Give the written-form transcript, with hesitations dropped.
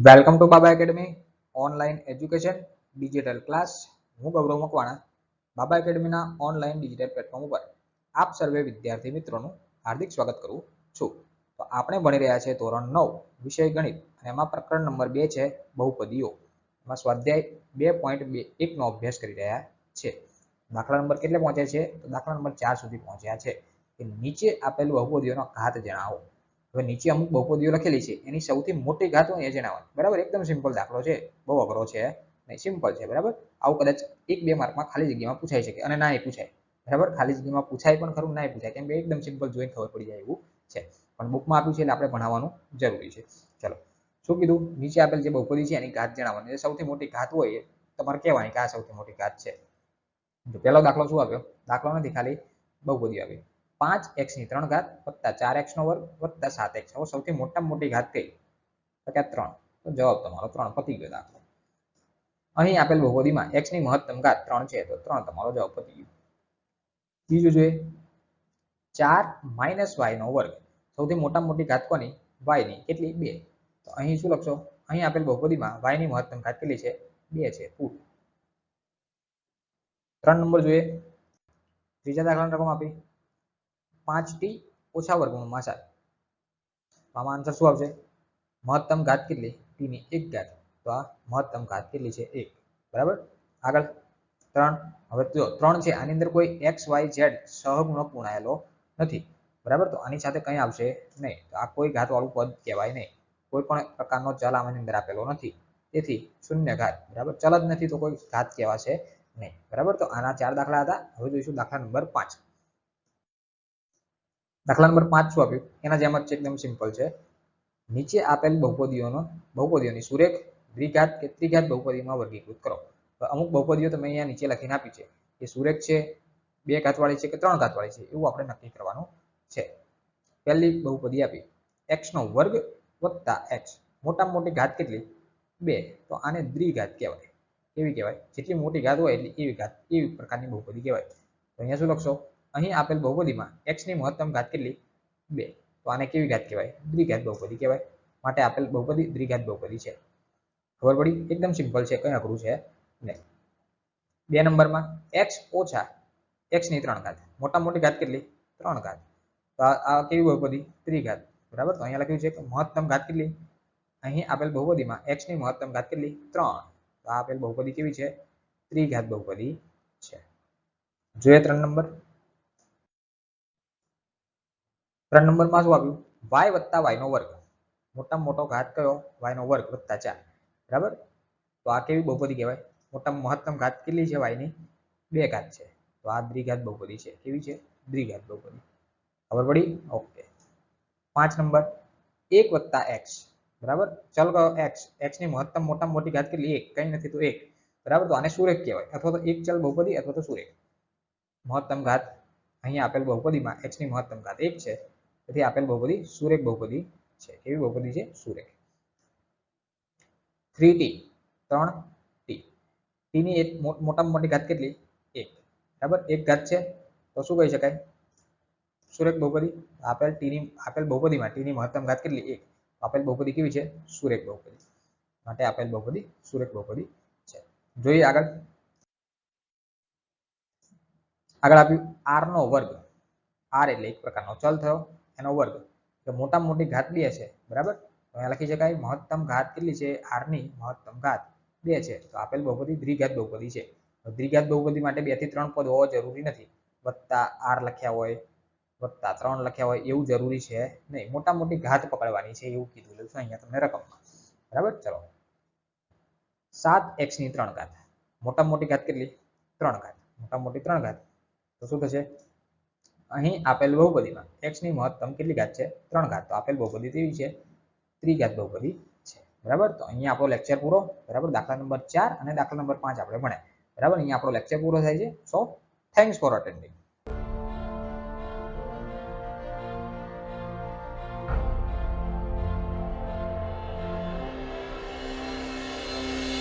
Welcome to Baba academy online education digital class. હું ગૌરવ મકવાણા બાબા એકેડમીના online digital platform ઉપર આપ સર્વે વિદ્યાર્થી મિત્રોનું હાર્દિક સ્વાગત કરું છું. તો આપણે ભણી રહ્યા છે ધોરણ 9 વિષય ગણિત અને એમાં પ્રકરણ નંબર 2 છે બહુપદીઓ. એમાં સ્વાધ્યાય 2.1 નો અભ્યાસ કરી રહ્યા છે. દાખલા નંબર કેટલે પહોંચ્યા છે? તો દાખલા નંબર 4 સુધી પહોંચ્યા છે કે નીચે આપેલ બહુપદીઓનો ઘાત જણાવો. હવે નીચે અમુક બહુપદીઓ લખેલી છે એની સૌથી મોટી ઘાત હોય એ જણાવવાની. બરાબર, એકદમ સિમ્પલ દાખલો છે, બહુ અઘરો છે નહીં, સિમ્પલ છે. બરાબર, આવું કદાચ 1-2 માર્કમાં ખાલી જગ્યામાં પૂછાઈ શકે અને ના એ પૂછાય. બરાબર, ખાલી જગ્યામાં પૂછાય પણ ખરું, ના પૂછાય, કેમ કે એકદમ સિમ્પલ જોઈને ખબર પડી જાય એવું છે. પણ બુકમાં આપ્યું છે એટલે આપણે ભણાવવાનું જરૂરી છે. ચલો, શું કીધું? નીચે આપેલ જે બહુપદી છે એની ઘાત જણાવવાની. જે સૌથી મોટી ઘાત હોય એ તમારે કહેવાની કે આ સૌથી મોટી ઘાત છે. તો પહેલો દાખલો શું આપ્યો? દાખલો નથી, ખાલી બહુપદી આપી. 5x ની 3 ઘાત વત્તા 4x નો વર્ગ વત્તા 7x. હવે સૌથી મોટામાં મોટી ઘાત કઈ? તો કે 3. તો જવાબ તમારો 3. પતી ગયો દાખલો. અહીં આપેલ બહુપદીમાં x ની મહત્તમ ઘાત 3 છે તો 3 તમારો જવાબ પતી ગયો. બીજું જોઈએ, 4 - y નો વર્ગ. સૌથી મોટામાં મોટી ઘાત કોની? y ની. કેટલી? 2. તો અહીં શું લખશો? અહીં આપેલ બહુપદીમાં y ની મહત્તમ ઘાત કેટલી છે? 2 છે. 3 નંબર જોઈએ. ત્રીજા દાખલાની રકમ આપી 5t ઓછા વર્ગમૂળ માં 7. આમાં આન્સર શું આવશે? મહત્તમ ઘાત કેટલી? t ની 1 ઘાત. તો આ મહત્તમ ઘાત કેટલી છે? 1. બરાબર, આગળ 3. હવે જો 3 છે આની અંદર કોઈ x y z સહગુણક ગુણાયેલો નથી. બરાબર, તો આની સાથે કંઈ આવશે નહીં. તો આ કોઈ ઘાત વાળું પદ કહેવાય નહીં. કોઈ પણ પ્રકારનો ચલ આની અંદર આપેલો નથી, તેથી શૂન્ય ઘાત. બરાબર, ચલ જ નથી તો કોઈ ઘાત કહેવાશે નહીં. બરાબર, તો આના 4 દાખલા હતા. હવે જોઈશું દાખલા નંબર 5. દાખલા નંબર 5 શું આપ્યું? એના જેમ જ એકદમ સિમ્પલ છે. નીચે આપેલ બહુપદીઓની સુરેખ, દ્વિઘાત કે ત્રિઘાત બહુપદીમાં વર્ગીકૃત કરો. અમુક બહુપદીઓ તમે અહીંયા નીચે લખીને આપી છે એ સુરેખ છે, 2 ઘાત વાળી છે કે 3 ઘાત વાળી છે, એવું આપણે નક્કી કરવાનું છે. પહેલી બહુપદી આપી x નો વર્ગ વત્તા x. મોટામાં મોટી ઘાત કેટલી? 2. તો આને દ્વિઘાત કહેવાય. કેવી કહેવાય? જેટલી મોટી ઘાત હોય એટલે એવી ઘાત, એવી પ્રકારની બહુપદી કહેવાય. તો અહીંયા શું લખશો? અહીં આપેલ બહુપદીમાં x ની મહત્તમ ઘાત કેટલી? 2. તો આને કેવી ઘાત કહેવાય? દ્વિઘાત બહુપદી કહેવાય. માટે આપેલ બહુપદી દ્વિઘાત બહુપદી છે. ખબર પડી? એકદમ સિમ્પલ છે, કંઈ અઘરું છે નહીં. 2 નંબરમાં x ઓછા x ની 3 ઘાત. મોટા મોટી ઘાત કેટલી? 3 ઘાત. તો આ કેવી બહુપદી? ત્રિઘાત. બરાબર, તો અહીંયા લખ્યું છે કે મહત્તમ ઘાત કેટલી? અહીં આપેલ બહુપદીમાં x ની મહત્તમ ઘાત કેટલી? 3. તો આ આપેલ બહુપદી કેવી છે? ત્રિઘાત બહુપદી છે. જોઈએ 3 નંબર. 3 નંબરમાં શું આપ્યું? y વત્તા y નો વર્ગ. મોટામાં મોટો ઘાત કયો? y નો વર્ગ વત્તા 4. બરાબર, તો આ કેવી બહુપદી કહેવાય? મહત્તમ ઘાત કેટલી છે? y ની 2 ઘાત છે. તો આ દ્વિઘાત બહુપદી છે. કેવી છે? દ્વિઘાત બહુપદી. ખબર પડી? ઓકે. 5 નંબર 1 વત્તા x. બરાબર, ચલ કયો? x. x ની મહત્તમ મોટામાં મોટી ઘાત કેટલી? 1. કંઈ નથી તો 1. બરાબર, તો આને સુરેખ કહેવાય, અથવા તો એક ચલ બહુપદી અથવા તો સુરેખ. મહત્તમ ઘાત અહીંયા આપેલ બહુપદીમાં x ની મહત્તમ ઘાત 1 છે, તેથી આપેલ બહુપદી સુરેખ બહુપદી છે. કેવી બહુપદી છે? સુરેખ. 3t 3t. t ની એક મોટામાં મોટી ઘાત કેટલી? 1. બરાબર, 1 ઘાત છે તો શું કહી શકાય? સુરેખ બહુપદી. આપેલ બહુપદીમાં t ની મહત્તમ ઘાત કેટલી? 1. આપેલ બહુપદી કેવી છે? સુરેખ બહુપદી. માટે આપેલ બહુપદી સુરેખ બહુપદી છે. જોઈએ આગળ. આગળ આપ્યું r નો વર્ગ. r એટલે એક પ્રકારનો ચલ થયો, એનો વર્ગ. તો મોટામાં મોટી ઘાત 2 છે. બરાબર, તો અહીંયા લખી શકાય મહત્તમ ઘાત કેટલી છે? r ની મહત્તમ ઘાત 2 છે. તો આપેલ બહુપદી દ્વિઘાત બહુપદી છે. દ્વિઘાત બહુપદી માટે 2 થી 3 પદ હોવા જરૂરી નથી. વત્તા r લખ્યા હોય, વત્તા 3 લખ્યા હોય એવું જરૂરી છે નહીં. મોટા મોટી ઘાત પકડવાની છે એવું કીધું છે અહીંયા તમને રકમમાં. બરાબર, ચલો. 7x ની 3 ઘાત. મોટામાં મોટી ઘાત કેટલી? 3 ઘાત. મોટામાં મોટી 3 ઘાત. તો શું થશે? અહીં આપેલ બહુપદીમાં x ની મહત્તમ કેટલી ઘાત છે? 3 ઘાત. તો આપેલ બહુપદી કેવી છે? ત્રિઘાત બહુપદી છે. બરાબર, તો અહીંયા આપણો લેક્ચર પૂરો. બરાબર, દાખલા નંબર 4 અને દાખલા નંબર 5 આપણે ભણ્યા. બરાબર, અહીંયા આપણો લેક્ચર પૂરો થાય છે. સો થેન્ક્સ ફોર અટેન્ડિંગ.